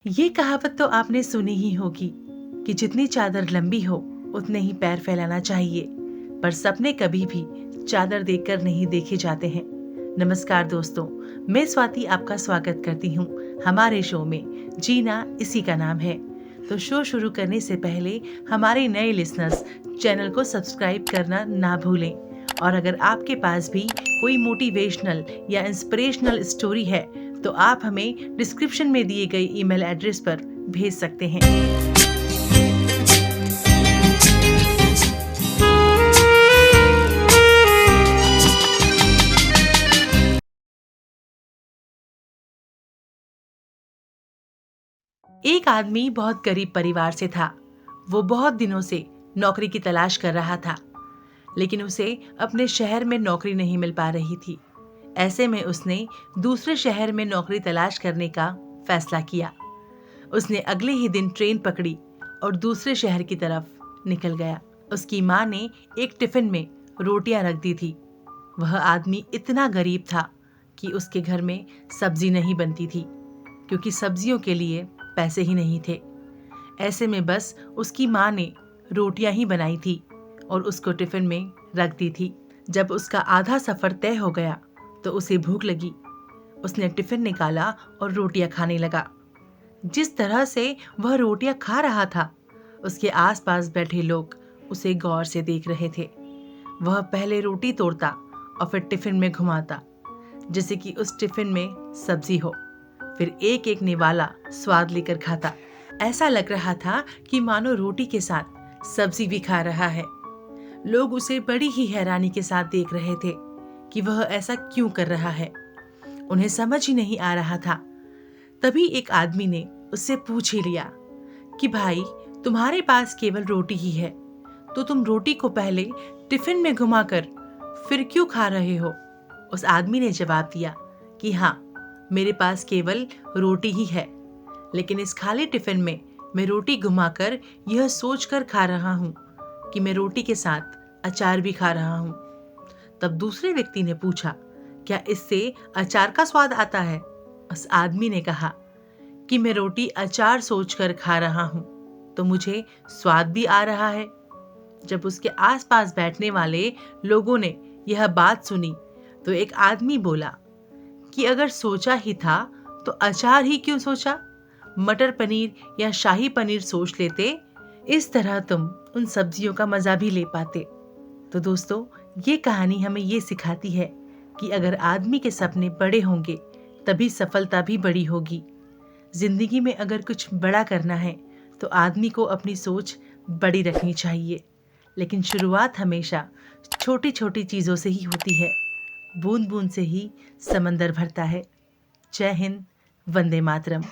ये कहावत तो आपने सुनी ही होगी कि जितनी चादर लंबी हो उतने ही पैर फैलाना चाहिए, पर सपने कभी भी चादर देखकर नहीं देखे जाते हैं। नमस्कार दोस्तों, मैं स्वाति आपका स्वागत करती हूँ हमारे शो में। जीना इसी का नाम है। तो शो शुरू करने से पहले हमारे नए लिसनर्स चैनल को सब्सक्राइब करना ना भूलें, और अगर आपके पास भी कोई मोटिवेशनल या इंस्पिरेशनल स्टोरी है तो आप हमें डिस्क्रिप्शन में दिए गए ईमेल एड्रेस पर भेज सकते हैं। एक आदमी बहुत गरीब परिवार से था। वो बहुत दिनों से नौकरी की तलाश कर रहा था, लेकिन उसे अपने शहर में नौकरी नहीं मिल पा रही थी। ऐसे में उसने दूसरे शहर में नौकरी तलाश करने का फैसला किया। उसने अगले ही दिन ट्रेन पकड़ी और दूसरे शहर की तरफ निकल गया। उसकी माँ ने एक टिफिन में रोटियां रख दी थी। वह आदमी इतना गरीब था कि उसके घर में सब्जी नहीं बनती थी, क्योंकि सब्जियों के लिए पैसे ही नहीं थे। ऐसे में बस उसकी माँ ने रोटियां ही बनाई थी और उसको टिफिन में रख दी थी। जब उसका आधा सफर तय हो गया तो उसे भूख लगी। उसने टिफिन निकाला और रोटियां खाने लगा। जिस तरह से वह रोटियां खा रहा था, उसके आसपास बैठे लोग उसे गौर से देख रहे थे। वह पहले रोटी तोड़ता और फिर टिफिन में घुमाता, जैसे कि उस टिफिन में सब्जी हो। फिर एक एक निवाला स्वाद लेकर खाता। ऐसा लग रहा था कि मानो रोटी के साथ सब्जी भी खा रहा है। लोग उसे बड़ी ही हैरानी के साथ देख रहे थे कि वह ऐसा क्यों कर रहा है। उन्हें समझ ही नहीं आ रहा था। तभी एक आदमी ने उससे पूछ ही लिया कि भाई, तुम्हारे पास केवल रोटी ही है, तो तुम रोटी को पहले टिफिन में घुमाकर फिर क्यों खा रहे हो? उस आदमी ने जवाब दिया कि हाँ, मेरे पास केवल रोटी ही है, लेकिन इस खाली टिफिन में मैं रोटी घुमाकर यह सोचकर खा रहा हूँ कि मैं रोटी के साथ अचार भी खा रहा हूँ। तब दूसरे व्यक्ति ने पूछा, क्या इससे अचार का स्वाद आता है? उस आदमी ने कहा कि मैं रोटी अचार सोचकर खा रहा हूँ तो मुझे स्वाद भी आ रहा है। जब उसके आसपास बैठने वाले लोगों ने यह बात सुनी तो एक आदमी बोला कि अगर सोचा ही था तो अचार ही क्यों सोचा? मटर पनीर या शाही पनीर सोच लेते। इस तरह तुम उन सब्जियों का मजा भी ले पाते। तो दोस्तों, ये कहानी हमें ये सिखाती है कि अगर आदमी के सपने बड़े होंगे तभी सफलता भी बड़ी होगी। जिंदगी में अगर कुछ बड़ा करना है तो आदमी को अपनी सोच बड़ी रखनी चाहिए, लेकिन शुरुआत हमेशा छोटी छोटी चीज़ों से ही होती है। बूंद बूंद से ही समंदर भरता है। जय हिंद, वंदे मातरम।